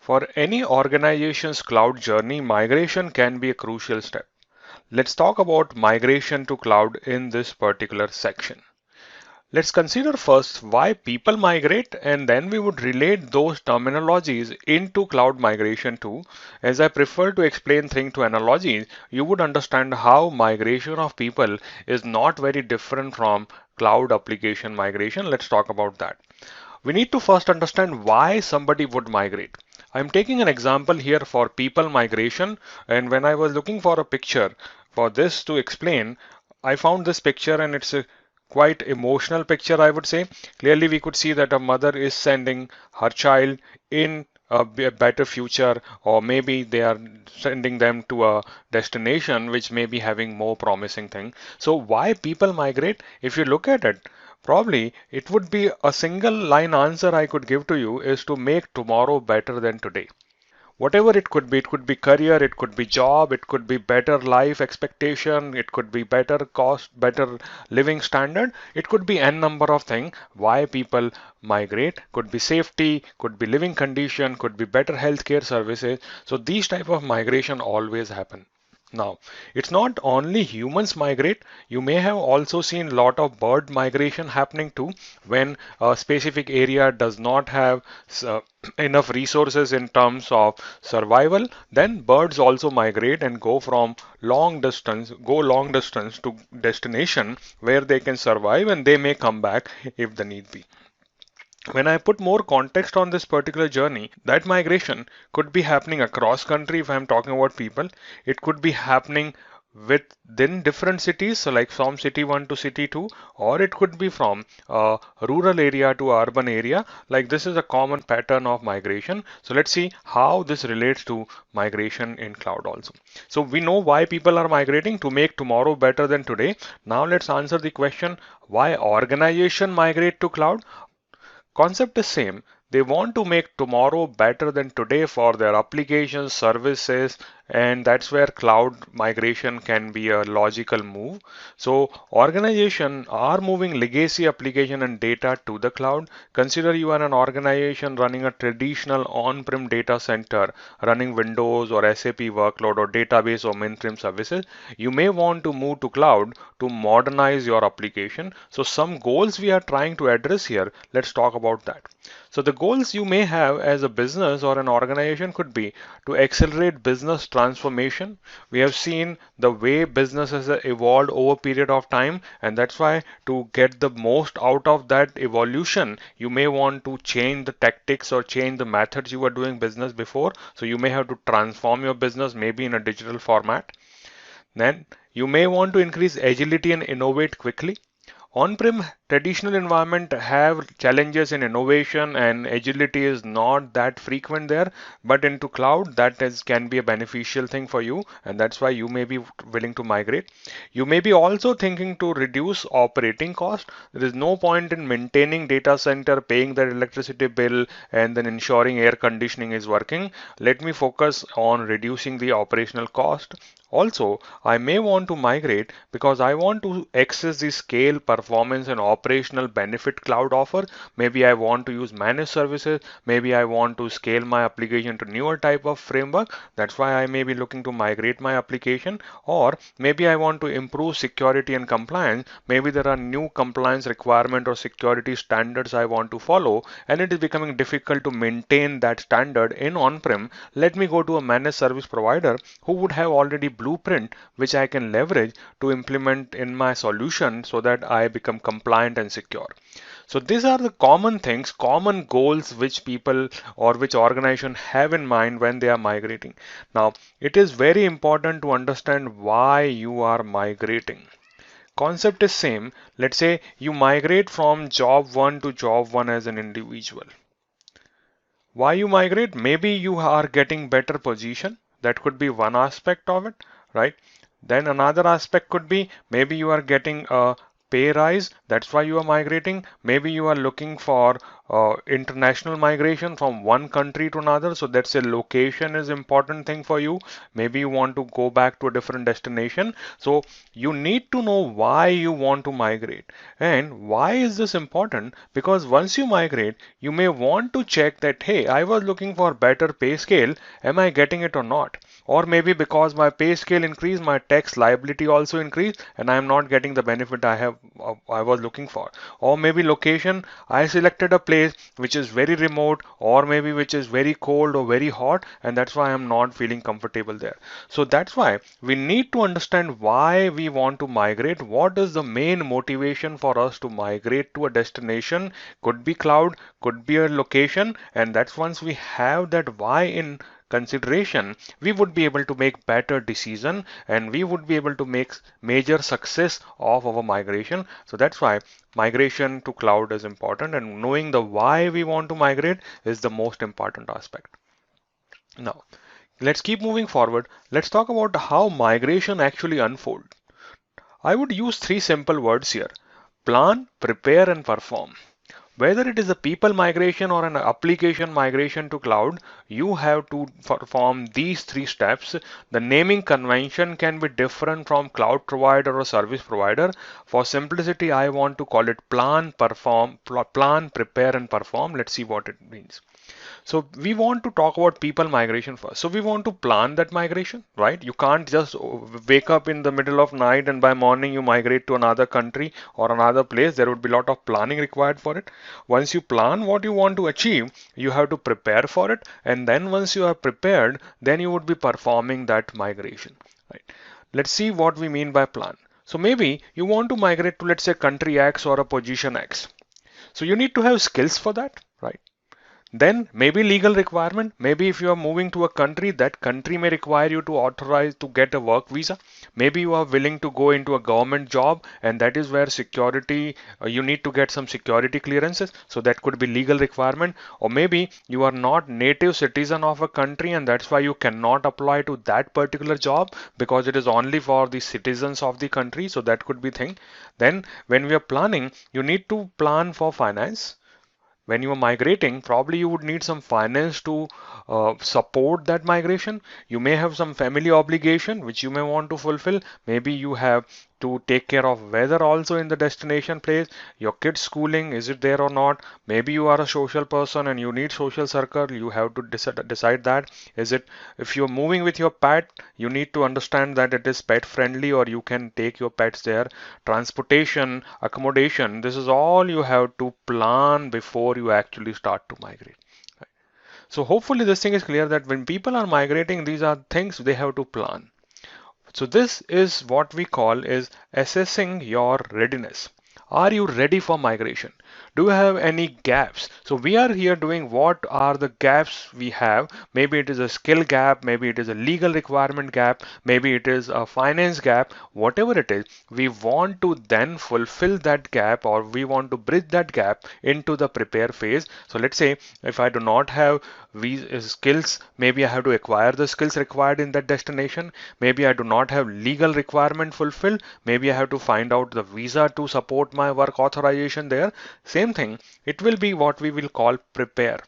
For any organization's cloud journey, migration can be a crucial step. Let's talk about migration to cloud in this particular section. Let's consider first why people migrate, and then we would relate those terminologies into cloud migration too. As I prefer to explain things to analogies, you would understand how migration of people is not very different from cloud application migration. Let's talk about that. We need to first understand why somebody would migrate. I'm taking an example here for people migration, and when I was looking for a picture for this to explain, I found this picture and it's a quite emotional picture, I would say. Clearly, we could see that a mother is sending her child in a better future, or maybe they are sending them to a destination which may be having more promising thing. So why people migrate? If you look at it, probably it would be a single line answer I could give to you is to make tomorrow better than today. Whatever it could be career, it could be job, it could be better life expectation, it could be better cost, better living standard, it could be n number of things why people migrate, could be safety, could be living condition, could be better healthcare services. So these type of migration always happen. Now, it's not only humans migrate, you may have also seen a lot of bird migration happening too when a specific area does not have enough resources in terms of survival, then birds also migrate and go long distance to destination where they can survive and they may come back if the need be. When I put more context on this particular journey, that migration could be happening across country if I'm talking about people. It could be happening within different cities, so like from city 1 to city 2, or it could be from rural area to urban area. Like this is a common pattern of migration. So let's see how this relates to migration in cloud also. So we know why people are migrating to make tomorrow better than today. Now let's answer the question why organization migrate to cloud. Concept is same. They want to make tomorrow better than today for their applications, services, and that's where cloud migration can be a logical move. So organization are moving legacy application and data to the cloud. Consider you are an organization running a traditional on-prem data center, running Windows or SAP workload or database or mainframe services. You may want to move to cloud to modernize your application. So some goals we are trying to address here, let's talk about that. So the goals you may have as a business or an organization could be to accelerate business transformation. We have seen the way business has evolved over a period of time, and that's why to get the most out of that evolution, you may want to change the tactics or change the methods you were doing business before. So you may have to transform your business maybe in a digital format. Then you may want to increase agility and innovate quickly. On-prem traditional environment have challenges in innovation and agility is not that frequent there, but into cloud can be a beneficial thing for you, and that's why you may be willing to migrate. You may be also thinking to reduce operating cost. There is no point in maintaining data center, paying the electricity bill, and then ensuring air conditioning is working. Let me focus on reducing the operational cost. Also, I may want to migrate because I want to access the scale, performance, and operational benefit cloud offer. Maybe I want to use managed services. Maybe I want to scale my application to newer type of framework. That's why I may be looking to migrate my application. Or maybe I want to improve security and compliance. Maybe there are new compliance requirement or security standards I want to follow, and it is becoming difficult to maintain that standard in on-prem. Let me go to a managed service provider who would have already blueprint which I can leverage to implement in my solution so that I become compliant and secure. So these are the common things, common goals which people or which organization have in mind when they are migrating. Now, it is very important to understand why you are migrating. Concept is same. Let's say you migrate from job 1 to job 1 as an individual. Why you migrate? Maybe you are getting better position. That could be one aspect of it, right? Then another aspect could be maybe you are getting a pay rise. That's why you are migrating. Maybe you are looking for international migration from one country to another. So that's a location is important thing for you. Maybe you want to go back to a different destination. So you need to know why you want to migrate. And why is this important? Because once you migrate, you may want to check that, hey, I was looking for better pay scale. Am I getting it or not? Or maybe because my pay scale increased, my tax liability also increased, and I am not getting the benefit I was looking for. Or maybe location, I selected a place which is very remote, or maybe which is very cold or very hot, and that's why I'm not feeling comfortable there. So that's why we need to understand why we want to migrate. What is the main motivation for us to migrate to a destination? Could be cloud, could be a location, and that's once we have that why in consideration, we would be able to make better decision and we would be able to make major success of our migration. So that's why migration to cloud is important, and knowing the why we want to migrate is the most important aspect. Now, let's keep moving forward. Let's talk about how migration actually unfolds. I would use three simple words here: plan, prepare, and perform. Whether it is a people migration or an application migration to cloud, you have to perform these three steps. The naming convention can be different from cloud provider or service provider. For simplicity, I want to call it plan, perform, plan, prepare, and perform. Let's see what it means. So we want to talk about people migration first. So we want to plan that migration, right? You can't just wake up in the middle of night and by morning you migrate to another country or another place. There would be a lot of planning required for it. Once you plan what you want to achieve, you have to prepare for it. And then once you are prepared, then you would be performing that migration, right? Let's see what we mean by plan. So maybe you want to migrate to, let's say, country X or a position X. So you need to have skills for that, right? Then maybe legal requirement. Maybe if you are moving to a country, that country may require you to authorize to get a work visa. Maybe you are willing to go into a government job, and that is where security, you need to get some security clearances. So that could be legal requirement. Or maybe you are not native citizen of a country, and that's why you cannot apply to that particular job because it is only for the citizens of the country. So that could be thing. Then when we are planning, you need to plan for finance. When you are migrating, probably you would need some finance to support that migration. You may have some family obligation which you may want to fulfill. Maybe you have to take care of weather also in the destination place. Your kids schooling, is it there or not? Maybe you are a social person and you need social circle. You have to decide that. Is it, if you're moving with your pet, you need to understand that it is pet friendly or you can take your pets there. Transportation, accommodation, this is all you have to plan before you actually start to migrate. So hopefully this thing is clear that when people are migrating, these are things they have to plan. So this is what we call is assessing your readiness. Are you ready for migration? Do you have any gaps? So we are here doing what are the gaps we have. Maybe it is a skill gap, maybe it is a legal requirement gap, maybe it is a finance gap, whatever it is, we want to then fulfill that gap or we want to bridge that gap into the prepare phase. So let's say if I do not have these skills, maybe I have to acquire the skills required in that destination. Maybe I do not have legal requirement fulfilled. Maybe I have to find out the visa to support my work authorization there. Same thing, it will be what we will call prepare.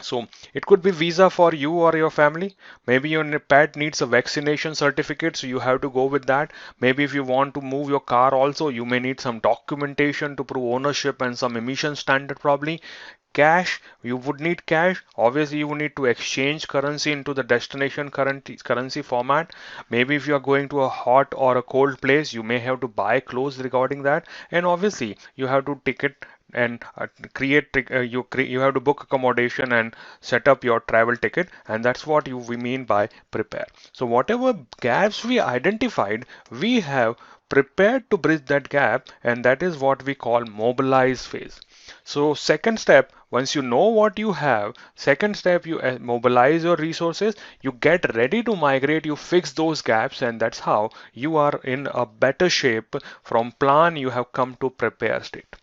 So it could be visa for you or your family. Maybe your pet needs a vaccination certificate, so you have to go with that. Maybe if you want to move your car also, you may need some documentation to prove ownership and some emission standard probably. Cash, you would need cash. Obviously, you would need to exchange currency into the destination currency format. Maybe if you are going to a hot or a cold place, you may have to buy clothes regarding that. And obviously, you have to ticket and you have to book accommodation and set up your travel ticket, and that's what we mean by prepare. So whatever gaps we identified, we have prepared to bridge that gap, and that is what we call mobilize phase. So second step, once you know what you have, second step, you mobilize your resources, you get ready to migrate, you fix those gaps, and that's how you are in a better shape. From plan, you have come to prepare state.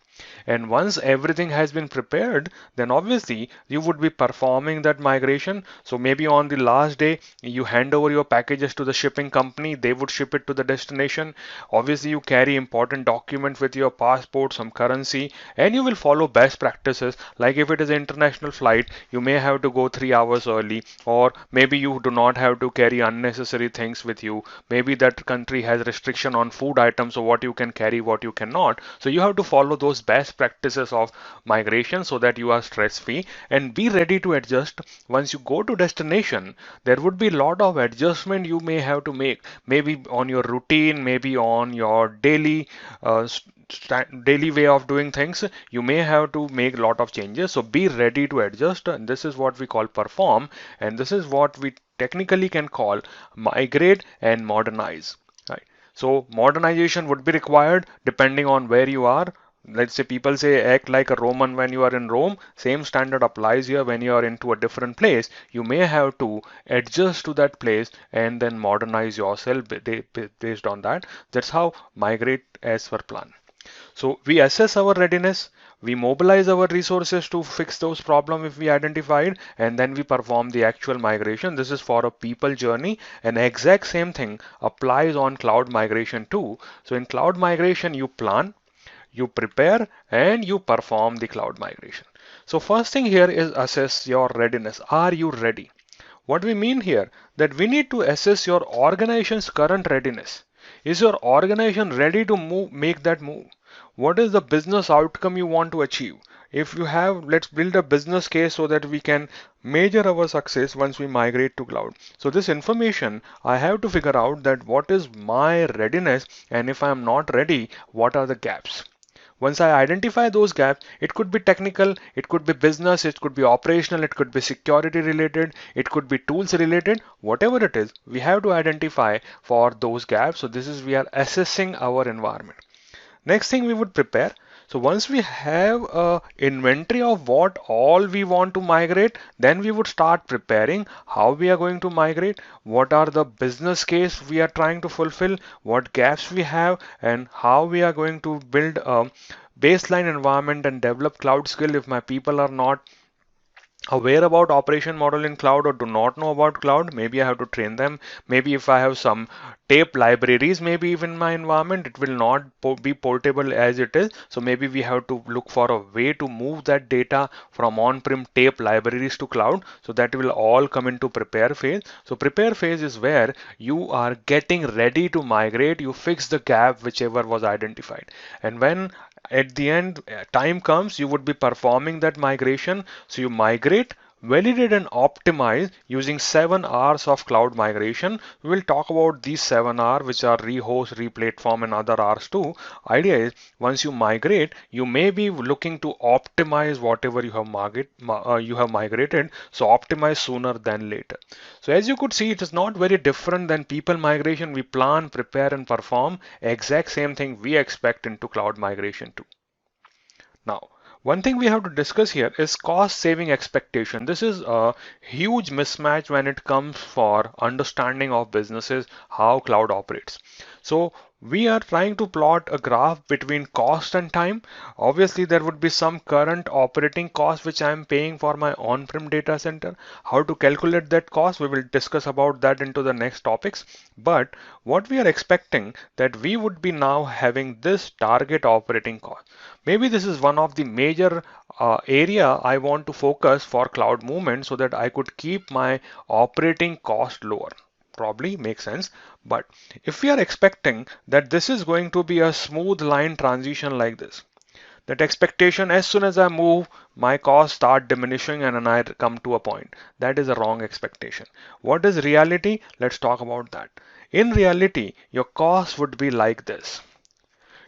And once everything has been prepared, then obviously you would be performing that migration. So maybe on the last day, you hand over your packages to the shipping company, they would ship it to the destination. Obviously, you carry important documents with your passport, some currency, and you will follow best practices. Like if it is an international flight, you may have to go 3 hours early, or maybe you do not have to carry unnecessary things with you. Maybe that country has restriction on food items, so what you can carry, what you cannot. So you have to follow those best practices of migration so that you are stress free and be ready to adjust. Once you go to destination, there would be a lot of adjustment you may have to make, maybe on your routine, maybe on your daily way of doing things. You may have to make a lot of changes, so be ready to adjust, and this is what we call perform, and this is what we technically can call migrate and modernize, right? So modernization would be required depending on where you are. Let's say people say act like a Roman when you are in Rome. Same standard applies here when you are into a different place. You may have to adjust to that place and then modernize yourself based on that. That's how migrate as per plan. So we assess our readiness, we mobilize our resources to fix those problems if we identified, and then we perform the actual migration. This is for a people journey, and exact same thing applies on cloud migration too. So in cloud migration, you plan, you prepare, and you perform the cloud migration. So first thing here is assess your readiness. Are you ready? What we mean here that we need to assess your organization's current readiness. Is your organization ready to make that move? What is the business outcome you want to achieve? If you have, let's build a business case so that we can measure our success once we migrate to cloud. So this information, I have to figure out that what is my readiness, and if I am not ready, what are the gaps? Once I identify those gaps, it could be technical, it could be business, it could be operational, it could be security related, it could be tools related, whatever it is, we have to identify for those gaps. So this is we are assessing our environment. Next thing we would prepare. So once we have a inventory of what all we want to migrate, then we would start preparing how we are going to migrate, what are the business case we are trying to fulfill, what gaps we have, and how we are going to build a baseline environment and develop cloud skill if my people are not aware about operation model in cloud or do not know about cloud. Maybe I have to train them. Maybe if I have some tape libraries, maybe even in my environment, it will not be portable as it is. So maybe we have to look for a way to move that data from on-prem tape libraries to cloud. So that will all come into prepare phase. So prepare phase is where you are getting ready to migrate. You fix the gap whichever was identified, and when at the end time comes, you would be performing that migration. So you migrate, validate, and optimize using 7 R's of cloud migration. We will talk about these 7 R, which are rehost, replatform, and other R's too. Idea is once you migrate, you may be looking to optimize whatever you have migrated. So optimize sooner than later. So as you could see, it is not very different than people migration. We plan, prepare, and perform. Exact same thing we expect into cloud migration too. Now, one thing we have to discuss here is cost saving expectation. This is a huge mismatch when it comes for understanding of businesses, how cloud operates. So we are trying to plot a graph between cost and time. Obviously, there would be some current operating cost which I am paying for my on-prem data center. How to calculate that cost, we will discuss about that into the next topics. But what we are expecting that we would be now having this target operating cost. Maybe this is one of the major area I want to focus for cloud movement so that I could keep my operating cost lower. Probably makes sense. But if we are expecting that this is going to be a smooth line transition like this, that expectation as soon as I move, my costs start diminishing and then I come to a point. That is a wrong expectation. What is reality? Let's talk about that. In reality, your cost would be like this.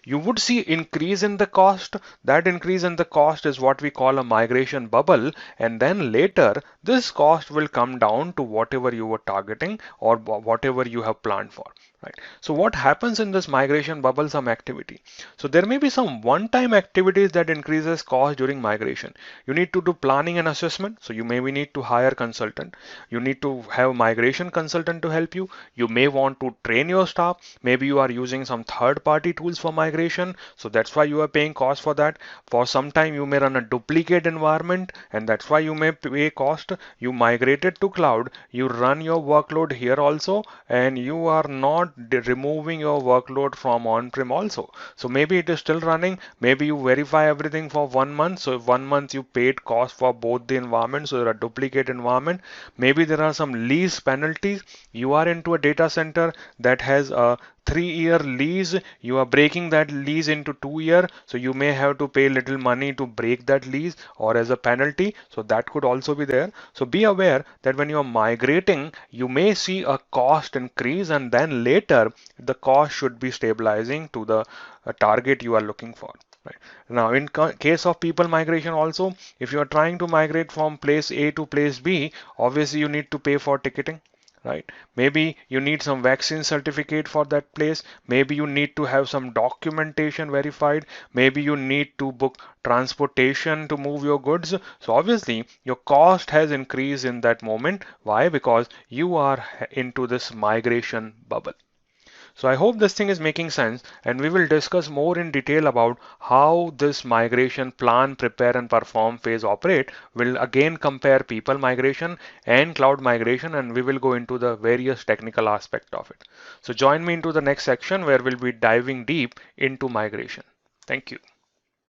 You would see increase in the cost. That increase in the cost is what we call a migration bubble, and then later this cost will come down to whatever you were targeting or whatever you have planned for. Right. So what happens in this migration bubble? Some activity. So there may be some one-time activities that increases cost during migration. You need to do planning and assessment. So you maybe need to hire consultant. You need to have migration consultant to help you. You may want to train your staff. Maybe you are using some third-party tools for migration. So that's why you are paying cost for that. For some time you may run a duplicate environment, and that's why you may pay cost. You migrated to cloud. You run your workload here also, and you are not removing your workload from on-prem also. So maybe it is still running. Maybe you verify everything for 1 month. So 1 month you paid cost for both the environments. So there are duplicate environment. Maybe there are some lease penalties. You are into a data center that has a 3 year lease. You are breaking that lease into 2 year. So you may have to pay little money to break that lease or as a penalty. So that could also be there. So be aware that when you are migrating, you may see a cost increase, and then later the cost should be stabilizing to the target you are looking for. Right. Now, in case of people migration also, if you are trying to migrate from place A to place B, obviously you need to pay for ticketing. Right. Maybe you need some vaccine certificate for that place. Maybe you need to have some documentation verified. Maybe you need to book transportation to move your goods. So obviously your cost has increased in that moment. Why? Because you are into this migration bubble. So I hope this thing is making sense, and we will discuss more in detail about how this migration plan, prepare and perform phase operate. We'll again compare people migration and cloud migration, and we will go into the various technical aspect of it. So join me into the next section where we'll be diving deep into migration. Thank you.